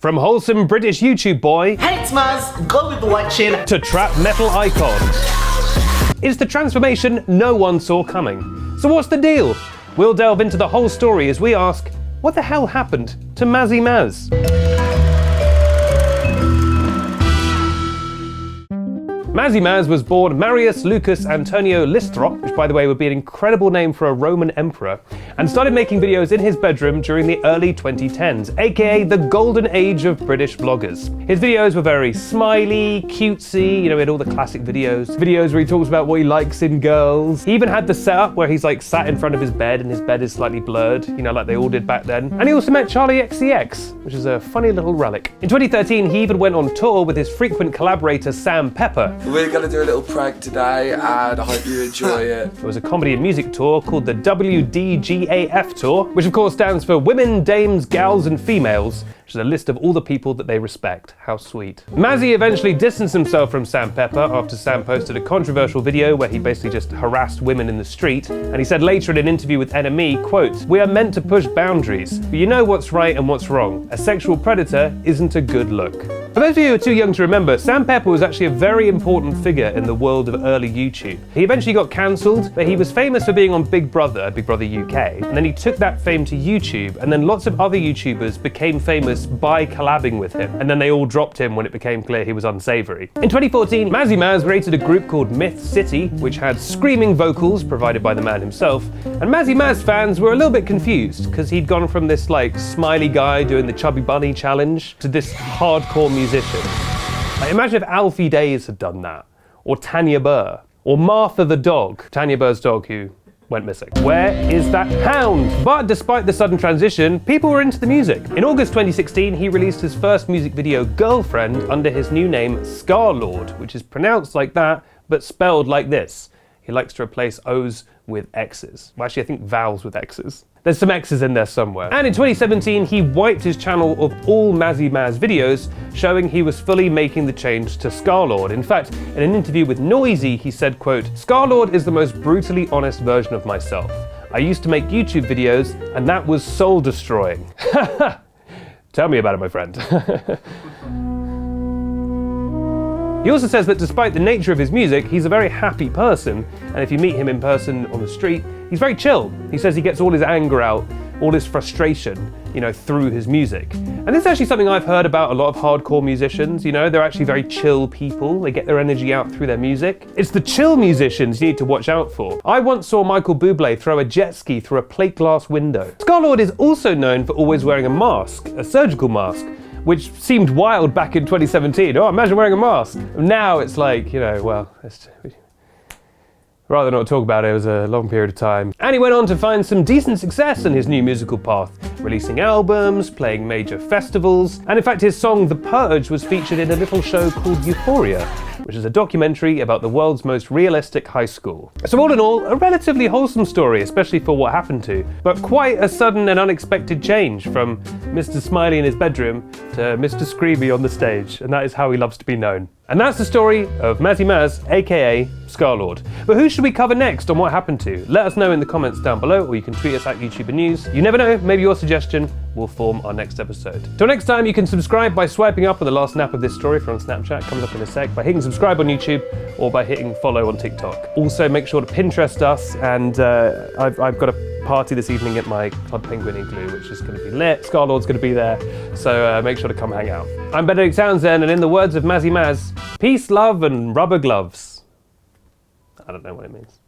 From wholesome British YouTube boy, Hey, it's Maz, go with the watching, to trap metal icon. It's the transformation no one saw coming. So what's the deal? We'll delve into the whole story as we ask, what the hell happened to Mazzi Maz? Mazzi Maz was born Marius Lucas Antonio Listhrop, which by the way would be an incredible name for a Roman emperor, and started making videos in his bedroom during the early 2010s, aka the golden age of British vloggers. His videos were very smiley, cutesy, he had all the classic videos where he talks about what he likes in girls. He even had the setup where he's like sat in front of his bed and his bed is slightly blurred, like they all did back then. And he also met Charlie XCX, which is a funny little relic. In 2013, he even went on tour with his frequent collaborator Sandpaper. We're going to do a little prank today and I hope you enjoy it. It was a comedy and music tour called the WDGAF Tour, which of course stands for Women, Dames, Gals and Females, which is a list of all the people that they respect. How sweet. Mazzi eventually distanced himself from Sandpaper after Sam posted a controversial video where he basically just harassed women in the street, and he said later in an interview with NME, quote, "We are meant to push boundaries, but you know what's right and what's wrong. A sexual predator isn't a good look." For those of you who are too young to remember, Sandpaper was actually a very important figure in the world of early YouTube. He eventually got cancelled, but he was famous for being on Big Brother UK, and then he took that fame to YouTube, and then lots of other YouTubers became famous by collabing with him, and then they all dropped him when it became clear he was unsavory. In 2014, Mazzi Maz created a group called Myth City, which had screaming vocals provided by the man himself, and Mazzi Maz fans were a little bit confused, because he'd gone from this smiley guy doing the Chubby Bunny challenge to this hardcore musician. Imagine if Alfie Days had done that, or Tanya Burr, or Martha the dog, Tanya Burr's dog who went missing. Where is that hound? But despite the sudden transition, people were into the music. In August 2016, he released his first music video, Girlfriend, under his new name, Scarlord, which is pronounced like that, but spelled like this. He likes to replace O's with X's. Well, actually, I think vowels with X's. There's some X's in there somewhere. And in 2017, he wiped his channel of all Mazzi Maz videos, showing he was fully making the change to Scarlord. In fact, in an interview with Noisy, he said, quote, "Scarlord is the most brutally honest version of myself. I used to make YouTube videos, and that was soul destroying." Tell me about it, my friend. He also says that despite the nature of his music, he's a very happy person, and if you meet him in person on the street, he's very chill. He says he gets all his anger out, all his frustration, through his music. And this is actually something I've heard about a lot of hardcore musicians, they're actually very chill people. They get their energy out through their music. It's the chill musicians you need to watch out for. I once saw Michael Bublé throw a jet ski through a plate glass window. Scarlord is also known for always wearing a mask, a surgical mask, which seemed wild back in 2017. Oh, imagine wearing a mask. Now it's like, rather not talk about it, it was a long period of time. And he went on to find some decent success in his new musical path, releasing albums, playing major festivals, and in fact his song The Purge was featured in a little show called Euphoria, which is a documentary about the world's most realistic high school. So all in all, a relatively wholesome story, especially for what happened to, but quite a sudden and unexpected change from Mr. Smiley in his bedroom to Mr. Screamy on the stage, and that is how he loves to be known. And that's the story of Mazzi Maz, aka Scarlord. But who should we cover next on what happened to? Let us know in the comments down below, or you can tweet us at YouTuber News. You never know, maybe your suggestion will form our next episode. Till next time, you can subscribe by swiping up on the last snap of this story if you're on Snapchat, comes up in a sec, by hitting subscribe on YouTube, or by hitting follow on TikTok. Also, make sure to Pinterest us, and I've got a party this evening at my Club Penguin Igloo, which is going to be lit. Scarlord's going to be there, so make sure to come hang out. I'm Benedict Townsend, and in the words of Mazzi Maz, peace, love, and rubber gloves. I don't know what it means.